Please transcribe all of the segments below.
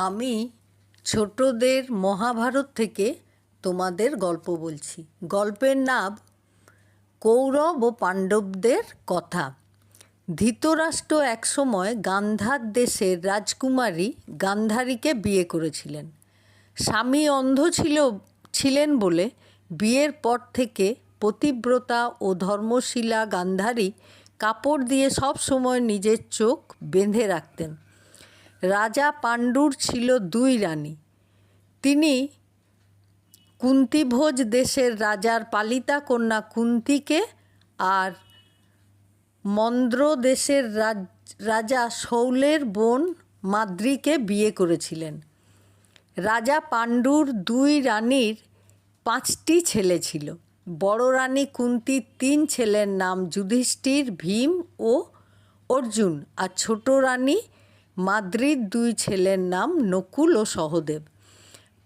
আমি ছোটদের মহাভারত থেকে তোমাদের গল্প বলছি। গল্পের নাম কৌরব ও পাণ্ডবদের কথা। ধৃতরাষ্ট্র একসময় গান্ধার দেশের রাজকুমারী গান্ধারীকে বিয়ে করেছিলেন। স্বামী অন্ধ ছিলেন বলে বিয়ের পর থেকে পতিব্রতা ও ধর্মশীলা গান্ধারী কাপড় দিয়ে সব সময় নিজের চোখ বেঁধে রাখতেন। রাজা পাণ্ডুর ছিল দুই রানী। তিনি কুন্তিভোজ দেশের রাজার পালিতা কন্যা কুন্তিকে আর মন্দ্র দেশের রাজা শৌলের বোন মাদ্রীকে বিয়ে করেছিলেন। রাজা পাণ্ডুর দুই রানীর 5টি ছেলে ছিল। বড় রানী কুন্তির 3 ছেলের নাম যুধিষ্ঠির, ভীম ও অর্জুন, আর ছোট রানী মাদ্রীর 2 ছেলের নাম নকুল ও সহদেব।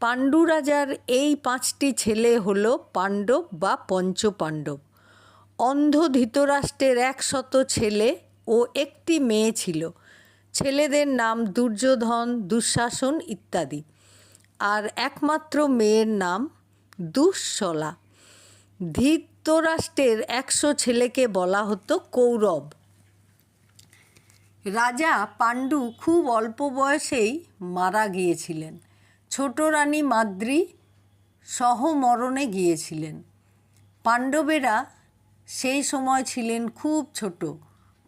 পাণ্ডু রাজার এই 5টি ছেলে হল পাণ্ডব বা পঞ্চপাণ্ডব। অন্ধ ধৃতরাষ্ট্রের 100 ছেলে ও 1টি মেয়ে ছিল। ছেলেদের নাম দুর্যোধন, দুঃশাসন ইত্যাদি, আর একমাত্র মেয়ের নাম দুঃশলা। ধৃতরাষ্ট্রের 100 ছেলেকে বলা হতো কৌরব। রাজা পাণ্ডু খুব অল্প বয়সেই মারা গিয়েছিলেন। ছোট রানী মাদ্রী সহমরণে গিয়েছিলেন। পাণ্ডবেরা সেই সময় ছিলেন খুব ছোট।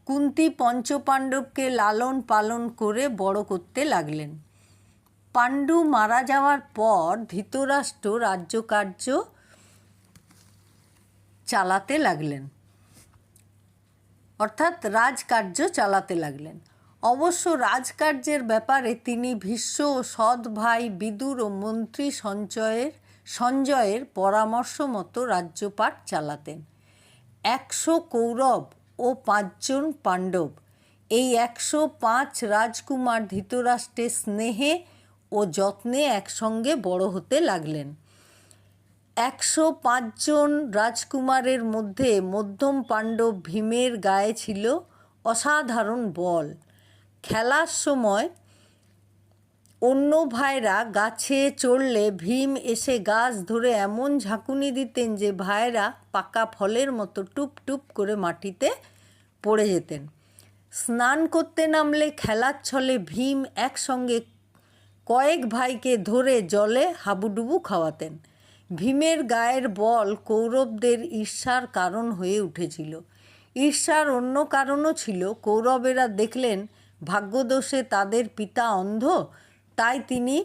কুন্তী পঞ্চপাণ্ডবকে লালন পালন করে বড় করতে লাগলেন। পাণ্ডু মারা যাওয়ার পর ধৃতরাষ্ট্র রাজ্যকার্য চালাতে লাগলেন, অর্থাৎ রাজকার্য চালাতে লাগলেন। অবশ্য রাজকার্যের ব্যাপারে তিনি ভীষ্ম ও সৎ ভাই বিদুর ও মন্ত্রী সঞ্জয়ের পরামর্শ মতো রাজ্যপাট চালাতেন। 100 কৌরব ও 5 জন পাণ্ডব, এই 105 রাজকুমার ধৃতরাষ্ট্রের স্নেহে ও যত্নে একসঙ্গে বড় হতে লাগলেন। 105 জন রাজকুমারের মধ্যে মধ্যম পাণ্ডব ভীমের গায়ে ছিল অসাধারণ বল। খেলার সময় অন্য ভাইরা গাছে চড়লে ভীম এসে গাছ ধরে এমন ঝাঁকুনি দিতেন যে ভাইরা পাকা ফলের মতো টুপ টুপ করে মাটিতে পড়ে যেতেন। স্নান করতে নামলে খেলার ছলে ভীম একসঙ্গে কয়েক ভাইকে ধরে জলে হাবুডুবু খাওয়াতেন। ভীমের গায়ের বল কৌরবদের ঈর্ষার কারণ হয়ে উঠেছিল। ঈর্ষার অন্য কারণও ছিল। কৌরবেরা দেখলেন ভাগ্যদোষে তাদের পিতা অন্ধ, তাই তিনি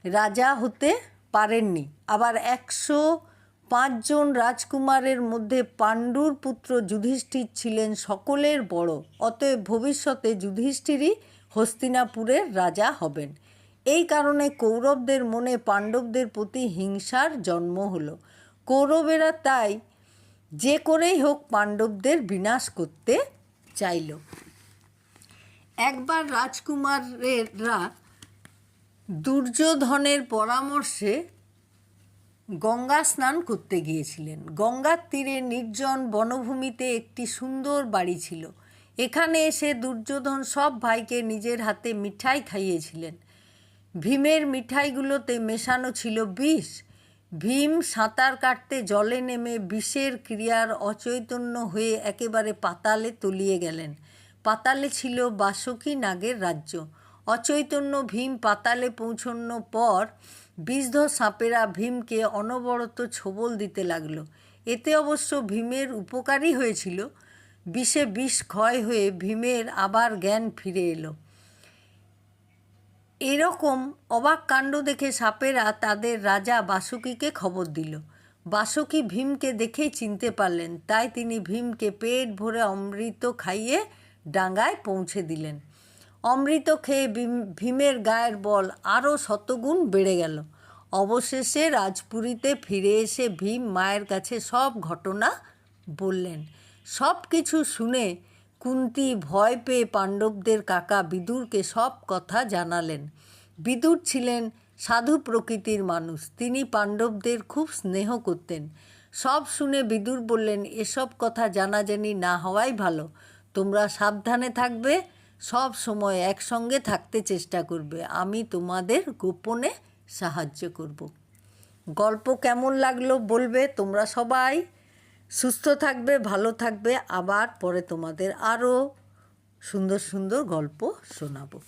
রাজা হতে পারেননি। আবার 105 জন রাজকুমারের মধ্যে পাণ্ডুর পুত্র যুধিষ্ঠির ছিলেন সকলের বড়, অতএব ভবিষ্যতে যুধিষ্ঠিরই হস্তিনাপুরের রাজা হবেন। এই কারণে কৌরবদের মনে পাণ্ডবদের প্রতি হিংসার জন্ম হলো। কৌরবেরা তাই যে করেই হোক পাণ্ডবদের বিনাশ করতে চাইল। একবার রাজকুমারেরা দুর্যোধনের পরামর্শে গঙ্গা স্নান করতে গিয়েছিলেন। গঙ্গার তীরে নির্জন বনভূমিতে একটি সুন্দর বাড়ি ছিল। এখানে এসে দুর্যোধন সব ভাইকে নিজের হাতে মিঠাই খাইয়েছিলেন। ভীমের মিঠাইগুলোতে মেশানো ছিল বিষ। ভীম সাঁতার কাটতে জলে নেমে বিষের ক্রিয়ার অচৈতন্য হয়ে একেবারে পাতালে তলিয়ে গেলেন। পাতালে ছিল বাসুকী নাগের রাজ্য। অচৈতন্য ভীম পাতালে পৌঁছানোর পর বিষধর সাপেরা ভীমকে অনবরত ছোবল দিতে লাগল। এতে অবশ্য ভীমের উপকারই হয়েছিল। বিষে বিষ ক্ষয় হয়ে ভীমের আবার জ্ঞান ফিরে এলো। এরকম অবাক কাণ্ড দেখে সাপেরা তাদের রাজা বাসুকীকে খবর দিল। বাসুকী ভীমকে দেখেই চিনতে পারলেন, তাই তিনি ভীমকে পেট ভরে অমৃত খাইয়ে ডাঙায় পৌঁছে দিলেন। অমৃত খেয়ে ভীমের গায়ের বল আরও শতগুণ বেড়ে গেল। অবশেষে রাজপুরীতে ফিরে এসে ভীম মায়ের কাছে সব ঘটনা বললেন। সব কিছু শুনে কুন্তী ভয় পেয়ে পাণ্ডবদের কাকা বিদুরকে সব কথা জানালেন। বিদুর ছিলেন সাধু প্রকৃতির মানুষ। তিনি পাণ্ডবদের খুব স্নেহ করতেন। সব শুনে বিদুর বললেন, এসব কথা জানাজানি না হওয়াই ভালো। তোমরা সাবধানে থাকবে, সব সময় একসঙ্গে থাকতে চেষ্টা করবে। আমি তোমাদের গোপনে সাহায্য করব। গল্প কেমন লাগলো বলবে। তোমরা সবাই সুস্থ থাকবে, ভালো থাকবে। আবার পরে তোমাদের আরও সুন্দর সুন্দর গল্প শোনাবো।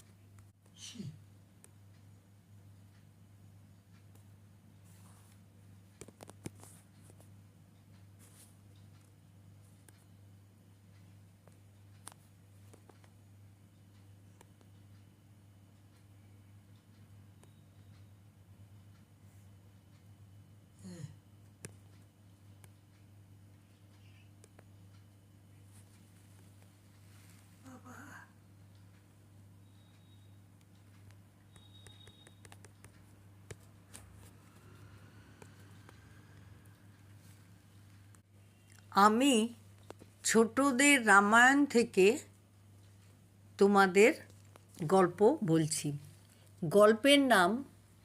আমি ছোটদের রামায়ণ থেকে তোমাদের গল্প বলছি। গল্পের নাম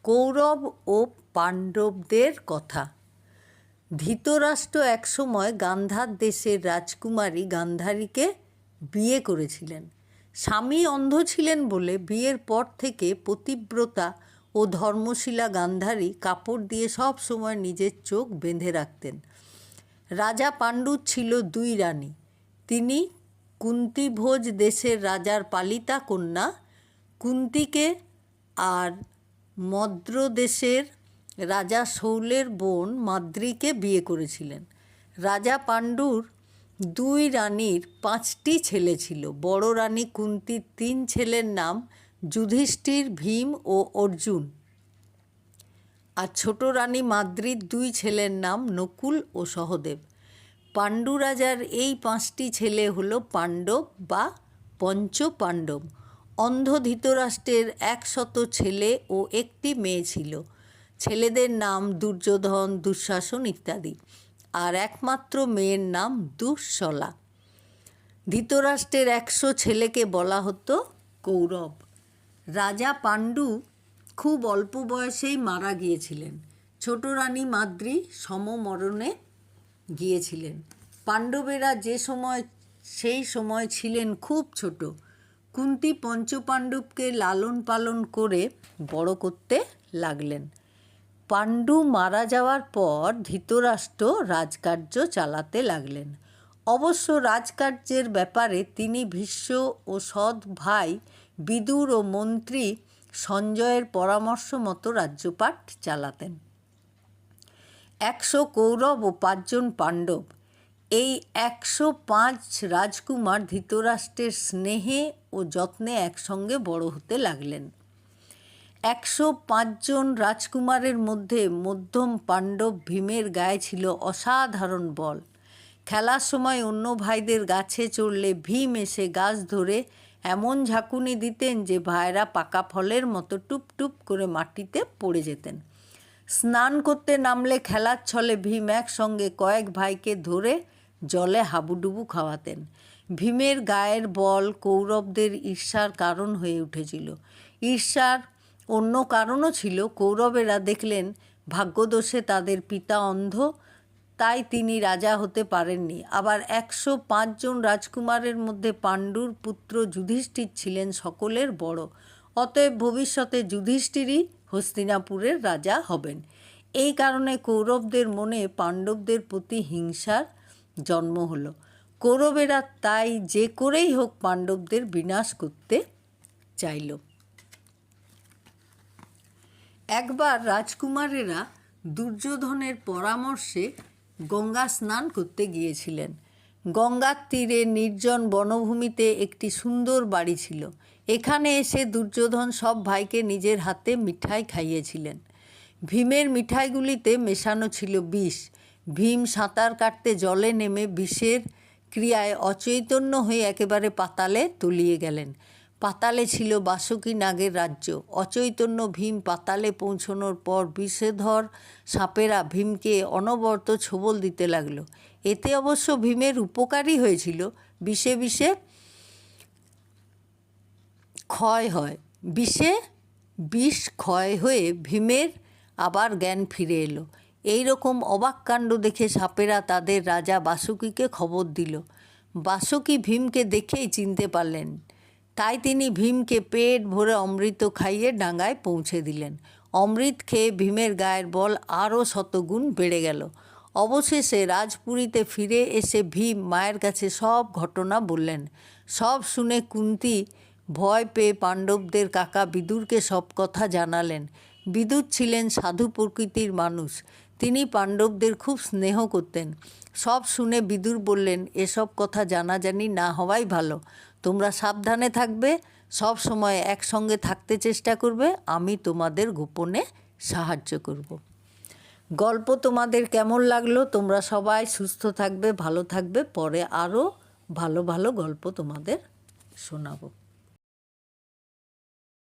কৌরব ও পাণ্ডবদের কথা। ধৃতরাষ্ট্র একসময় গান্ধার দেশের রাজকুমারী গান্ধারীকে বিয়ে করেছিলেন। স্বামী অন্ধ ছিলেন বলে বিয়ের পর থেকে পতিব্রতা ও ধর্মশীলা গান্ধারী কাপড় দিয়ে সব সময় নিজের চোখ বেঁধে রাখতেন। রাজা পাণ্ডুর ছিল 2 রানী। তিনি কুন্তিভোজ দেশের রাজার পালিতা কন্যা কুন্তিকে আর মদ্র দেশের রাজা শৌলের বোন মাদ্রীকে বিয়ে করেছিলেন। রাজা পাণ্ডুর 2 রানীর 5টি ছেলে ছিল। বড় রানী কুন্তির 3 ছেলের নাম যুধিষ্ঠির, ভীম ও অর্জুন। আর ছোট রানী মাদ্রীর 2 ছেলের নাম নকুল ও সহদেব। পাণ্ডু রাজার এই 5টি ছেলে হলো পাণ্ডব বা পঞ্চ পাণ্ডব। অন্ধ ধৃতরাষ্ট্রের 100 ছেলে ও 1টি মেয়ে ছিল। ছেলেদের নাম দুর্যোধন, দুঃশাসন ইত্যাদি। আর একমাত্র মেয়ের নাম দুঃশলা। ধৃতরাষ্ট্রের 100 ছেলেকে বলা হতো কৌরব। রাজা পাণ্ডু খুব অল্প বয়সেই মারা গিয়েছিলেন। ছোট রানী মাদ্রী সমমরণে গিয়েছিলেন। পাণ্ডবেরা সেই সময় ছিলেন খুব ছোট। কুন্তী পঞ্চপাণ্ডবকে লালন পালন করে বড় করতে লাগলেন। পাণ্ডু মারা যাওয়ার পর ধৃতরাষ্ট্র রাজকার্য চালাতে লাগলেন। অবশ্য রাজকার্যের ব্যাপারে তিনি ভীষ্ম ও সৎ ভাই বিদুর ও মন্ত্রী সঞ্জয়ের পরামর্শ মতো রাজ্যপাট চালাতেন। 100 কৌরব ও 5 জন পাণ্ডব, এই 105 রাজকুমার ধৃতরাষ্ট্রের স্নেহে ও যত্নে একসঙ্গে বড় হতে লাগলেন। 105 জন রাজকুমারের মধ্যে মধ্যম পাণ্ডব ভীমের গায়ে ছিল অসাধারণ বল। খেলার সময় অন্য ভাইদের গাছে চড়লে ভীম এসে গাছ ধরে এমন ঝাঁকুনি দিতেন যে ভাইরা পাকা ফলের মতো টুপ টুপ করে মাটিতে পড়ে যেতেন। স্নান করতে নামলে খেলার ছলে ভীম একসঙ্গে কয়েক ভাইকে ধরে জলে হাবুডুবু খাওয়াতেন। ভীমের গায়ের বল কৌরবদের ঈর্ষার কারণ হয়ে উঠেছিল। ঈর্ষার অন্য কারণও ছিল। কৌরবেরা দেখলেন ভাগ্যদোষে তাদের পিতা অন্ধ, তাই তিনি রাজা হতে পারেননি। আবার 105 জন রাজকুমারের মধ্যে পাণ্ডুর পুত্র যুধিষ্ঠির ছিলেন সকলের বড়। অতএব ভবিষ্যতে যুধিষ্ঠিরই হস্তিনাপুরের রাজা হবেন। এই কারণে কৌরবদের মনে পাণ্ডবদের প্রতি হিংসার জন্ম হলো। কৌরবেরা তাই যে করেই হোক পাণ্ডবদের বিনাশ করতে চাইল। একবার রাজকুমারেরা দুর্যোধনের পরামর্শে গঙ্গা স্নান করতে গিয়েছিলেন। গঙ্গার তীরে নির্জন বনভূমিতে একটি সুন্দর বাড়ি ছিল। এখানে এসে দুর্যোধন সব ভাইকে নিজের হাতে মিঠাই খাইয়েছিলেন। ভীমের মিঠাইগুলিতে মেশানো ছিল বিষ। ভীম সাঁতার কাটতে জলে নেমে বিষের ক্রিয়ায় অচৈতন্য হয়ে একেবারে পাতালে তলিয়ে গেলেন। পাতালে ছিল বাসুকী নাগের রাজ্য। অচৈতন্য ভীম পাতালে পৌঁছনোর পর বিষধর সাপেরা ভীমকে অনবরত ছোবল দিতে লাগলো। এতে অবশ্য ভীমের উপকারই হয়েছিল। বিষে বিষে ক্ষয় হয়। বিষ ক্ষয় হয়ে ভীমের আবার জ্ঞান ফিরে এলো। এই রকম অবাক কাণ্ড দেখে সাপেরা তাদের রাজা বাসুকীকে খবর দিল। বাসুকী ভীমকে দেখেই চিনতে পারলেন। তাই তিনি ভীমকে পেট ভরে অমৃত খাইয়ে ডাঙায় পৌঁছে দিলেন। অমৃত খেয়ে ভীমের গায়ের বল আরও শতগুণ বেড়ে গেল। অবশেষে রাজপুরীতে ফিরে এসে ভীম মায়ের কাছে সব ঘটনা বললেন। সব শুনে কুন্তী ভয় পেয়ে পাণ্ডবদের কাকা বিদুরকে সব কথা জানালেন। বিদুর ছিলেন সাধু প্রকৃতির মানুষ। তিনি পাণ্ডবদের খুব স্নেহ করতেন। সব শুনে বিদুর বললেন, এসব কথা জানাজানি না হওয়াই ভালো। তোমরা সাবধানে থাকবে, সব সময় একসঙ্গে থাকতে চেষ্টা করবে, আমি তোমাদের গোপনে সাহায্য করব। গল্প তোমাদের কেমন লাগলো? তোমরা সবাই সুস্থ থাকবে, ভালো থাকবে। পরে আরও ভালো ভালো গল্প তোমাদের শোনাবো।